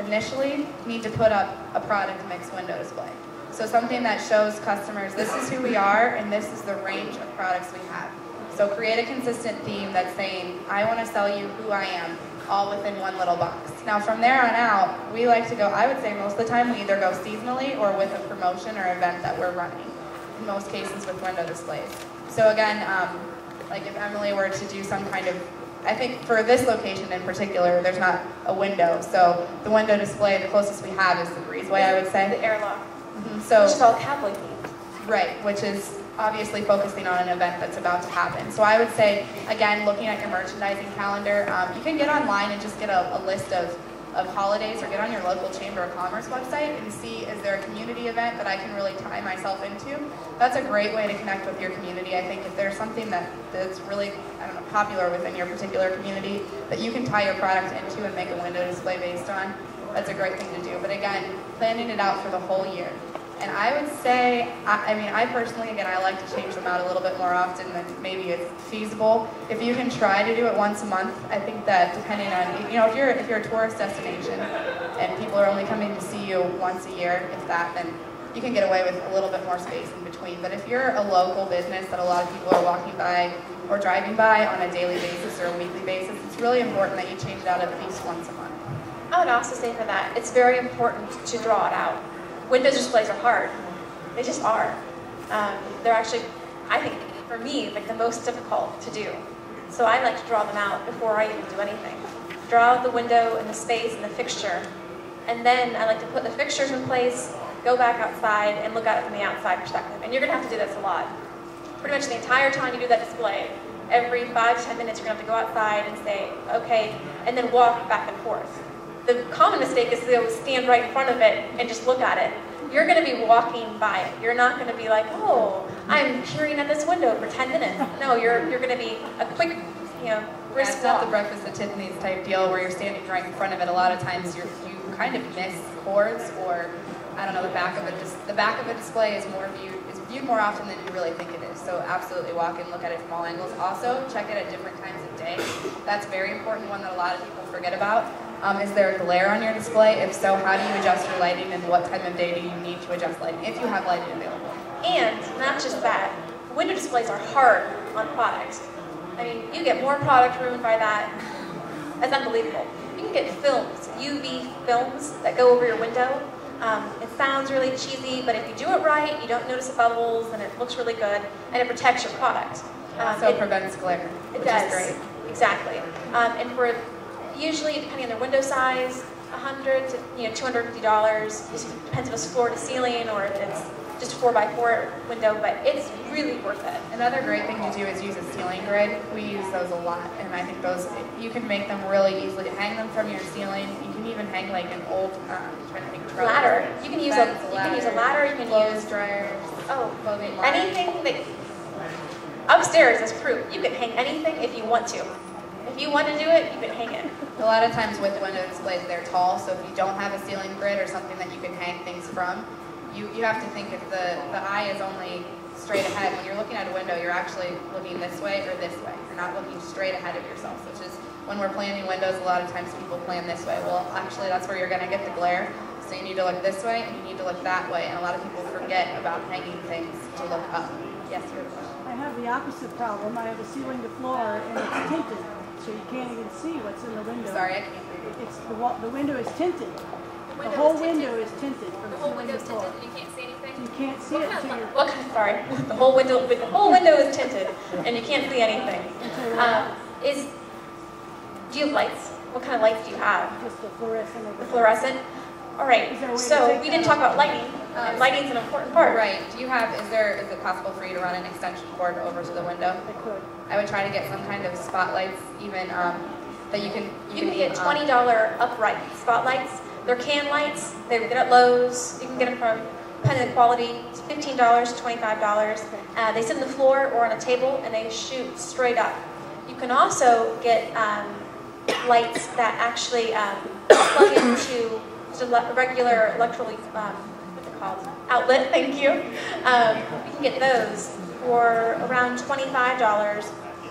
initially need to put up a product mix window display. So something that shows customers this is who we are and this is the range of products we have. So create a consistent theme that's saying, I want to sell you who I am, all within one little box. Now from there on out, we like to go, I would say most of the time we either go seasonally or with a promotion or event that we're running, in most cases with window displays. So again, like if Emily were to do some kind of, I think for this location in particular, there's not a window. So the window display, the closest we have is the breezeway, I would say. The airlock. So, which is all cowboy themed. Right, which is obviously focusing on an event that's about to happen. So I would say, again, looking at your merchandising calendar, you can get online and just get a list of holidays, or get on your local Chamber of Commerce website and see, is there a community event that I can really tie myself into? That's a great way to connect with your community. I think if there's something that's really, I don't know, popular within your particular community that you can tie your product into and make a window display based on, that's a great thing to do. But again, planning it out for the whole year. And I would say, I personally, again, I like to change them out a little bit more often than maybe it's feasible. If you can try to do it once a month, I think that depending on, if you're a tourist destination and people are only coming to see you once a year, if that, then you can get away with a little bit more space in between. But if you're a local business that a lot of people are walking by or driving by on a daily basis or a weekly basis, it's really important that you change it out at least once a month. I would also say for that, it's very important to draw it out. Window displays are hard. They just are. They're actually, I think, for me, like the most difficult to do. So I like to draw them out before I even do anything. Draw out the window and the space and the fixture. And then I like to put the fixtures in place, go back outside, and look at it from the outside perspective. And you're going to have to do this a lot. Pretty much the entire time you do that display, every 5 to 10 minutes you're going to have to go outside and say, okay, and then walk back and forth. The common mistake is to go stand right in front of it and just look at it. You're going to be walking by it. You're not going to be like, oh, I'm peering at this window for 10 minutes. No, you're going to be a quick, brisk It's not the Breakfast at Tiffany's type deal where you're standing right in front of it. A lot of times you kind of miss cords, or I don't know, the back of a display is viewed more often than you really think it is. So absolutely walk and look at it from all angles. Also, check it at different times of day. That's very important, one that a lot of people forget about. Is there a glare on your display? If so, how do you adjust your lighting, and what time of day do you need to adjust lighting, if you have lighting available? And not just that, window displays are hard on products. I mean, you get more product ruined by that. That's unbelievable. You can get films, UV films that go over your window. It sounds really cheesy, but if you do it right, you don't notice the bubbles, and it looks really good, and it protects your product. It prevents glare, which is great. Exactly. And for usually, depending on their window size, $100 to $250. Just depends if it's floor to ceiling or if it's just 4x4 window, but it's really worth it. Another great thing to do is use a ceiling grid. We use those a lot, and I think those, you can make them really easily. Hang them from your ceiling. You can even hang like an old, ladder. You can use a ladder. You can clothes use dryers. Clothing line. Anything that upstairs is proof. You can hang anything if you want to. If you want to do it, you can hang it. A lot of times with window displays, they're tall, so if you don't have a ceiling grid or something that you can hang things from, you have to think if the eye is only straight ahead. When you're looking at a window, you're actually looking this way or this way. You're not looking straight ahead of yourself, which is when we're planning windows, a lot of times people plan this way. Well, actually, that's where you're going to get the glare. So you need to look this way and you need to look that way, and a lot of people forget about hanging things to look up. Yes, you have a question? I have the opposite problem. I have a ceiling to floor, and it's tinted. So you can't even see what's in the window. Sorry, I can't hear you. It's the window is tinted. The whole window is tinted from The whole ceiling window to is floor. tinted and you can't see anything? You can't see it until you're... The whole window is tinted and you can't see anything. Do you have lights? What kind of lights do you have? Just the fluorescent. The fluorescent? All right, so we didn't talk about lighting. And lighting's an important part. Right. Is it possible for you to run an extension cord over to the window? I could. I would try to get some kind of spotlights, even that you can get $20 upright spotlights. They're can lights. They get at Lowe's. You can get them from, depending on the quality, it's $15 to $25. They sit on the floor or on a table and they shoot straight up. You can also get lights that actually plug into a regular electrical outlet. Thank you. You can get those for around $25.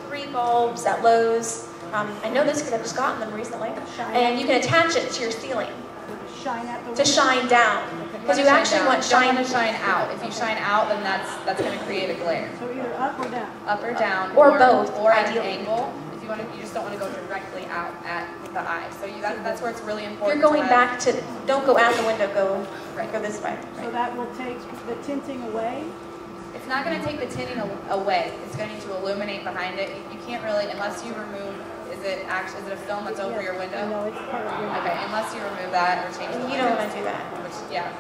3 bulbs at Lowe's. I know this because I've just gotten them recently. And you can attach it to your ceiling. To shine at the To shine down. Because you actually want shine. shine. You don't want to shine out. If you shine out, then that's going to create a glare. So either up or down. Up or down. Or both, Or at an ideally. angle. If you want to, you just don't want to go directly out at the eye. So that's where it's really If important. you're going back to, don't go out the window, go this way. So that will take the tinting away. It's not going to take the tinting away. It's going to need to illuminate behind it. You can't really, unless you remove. Is it a film that's over your window? No, it's part of your window. Okay, unless you remove that or change the And you don't windows. want to do that. Which, yeah.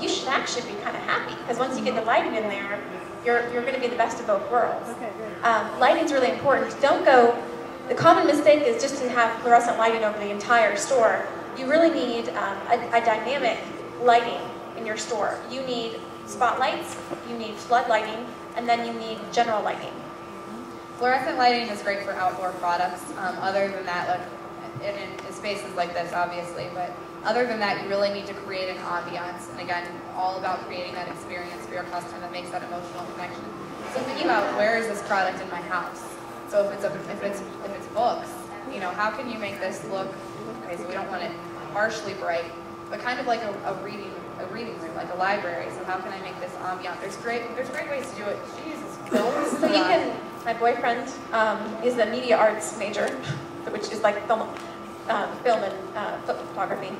You should actually be kind of happy because once you get the lighting in there, you're going to be the best of both worlds. Okay, great. Lighting's really important. Don't go. The common mistake is just to have fluorescent lighting over the entire store. You really need a dynamic lighting in your store. You need spotlights, you need flood lighting, and then you need general lighting. Fluorescent lighting is great for outdoor products. Other than that, like in spaces like this, obviously, but other than that, you really need to create an ambiance. And again, all about creating that experience for your customer that makes that emotional connection. So thinking about where is this product in my house? So if it's books, you know, how can you make this look? Okay, so we don't want it harshly bright, but kind of like a reading room, like a library. So how can I make this ambient? There's great ways to do it. Jesus, films. So you can. My boyfriend is a media arts major, which is like film and photography.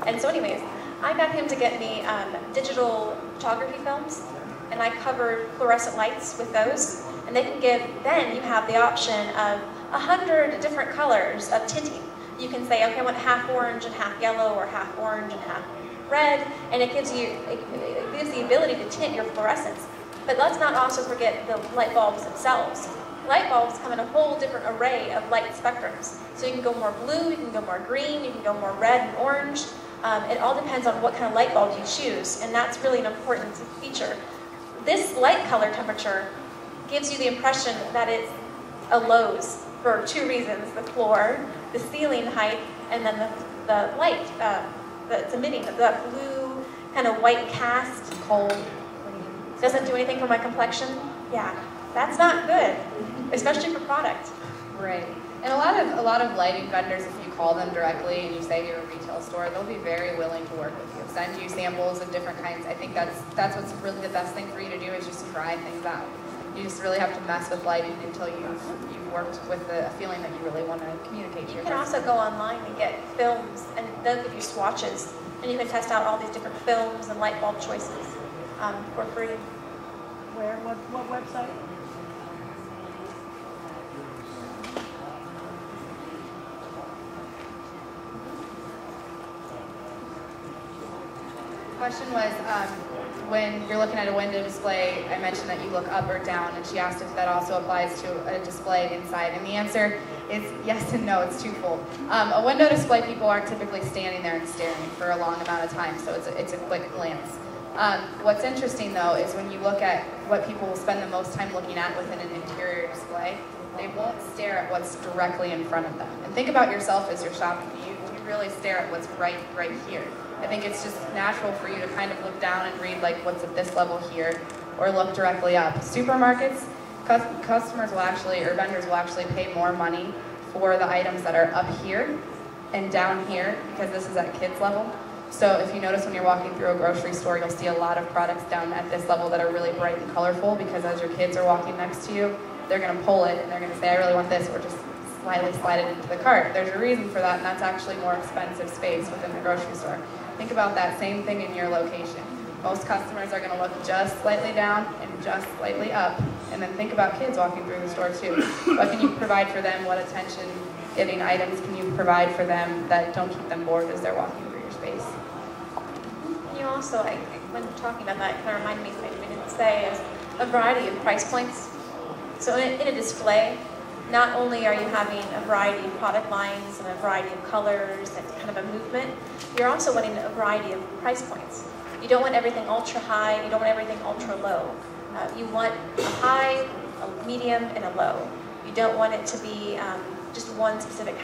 And so anyways, I got him to get me digital photography films, and I covered fluorescent lights with those. And they can then you have the option of 100 different colors of tinting. You can say, okay, I want half orange and half yellow, or half orange and half red, and it gives the ability to tint your fluorescents. But let's not also forget the light bulbs themselves. Light bulbs come in a whole different array of light spectrums. So you can go more blue, you can go more green, you can go more red and orange. It all depends on what kind of light bulb you choose, and that's really an important feature. This light color temperature gives you the impression that it's a Lowe's for two reasons: the floor, the ceiling height, and then the light that's emitting, the blue kind of white cast. Cold. Doesn't do anything for my complexion. Yeah, that's not good, especially for product. Right. And a lot of lighting vendors, if you call them directly and you say you're a retail store, they'll be very willing to work with you, send you samples of different kinds. I think that's what's really the best thing for you to do, is just try things out. You just really have to mess with lighting until you've worked with a feeling that you really want to communicate to You your can also go online and get films, and they'll give you swatches, and you can test out all these different films and light bulb choices for free. Where? What website? The question was, when you're looking at a window display, I mentioned that you look up or down, and she asked if that also applies to a display inside. And the answer is yes and no, it's twofold. A window display, people aren't typically standing there and staring for a long amount of time, so it's a quick glance. What's interesting though is when you look at what people will spend the most time looking at within an interior display, they won't stare at what's directly in front of them. And think about yourself as you're shopping. You really stare at what's right here. I think it's just natural for you to kind of look down and read like what's at this level here, or look directly up. Supermarkets, customers will actually, or vendors will actually pay more money for the items that are up here and down here, because this is at kids level. So if you notice when you're walking through a grocery store, you'll see a lot of products down at this level that are really bright and colorful, because as your kids are walking next to you, they're going to pull it and they're going to say, I really want this, or just slightly slide it into the cart. There's a reason for that, and that's actually more expensive space within the grocery store. Think about that same thing in your location. Most customers are going to look just slightly down and just slightly up, and then think about kids walking through the store too. What can you provide for them? What attention-getting items can you provide for them that don't keep them bored as they're walking through your space? You also, when talking about that, it kind of reminded me something we didn't say, is a variety of price points. So in a display, not only are you having a variety of product lines and a variety of colors and kind of a movement, you're also wanting a variety of price points. You don't want everything ultra high, you don't want everything ultra low. You want a high, a medium, and a low. You don't want it to be just one specific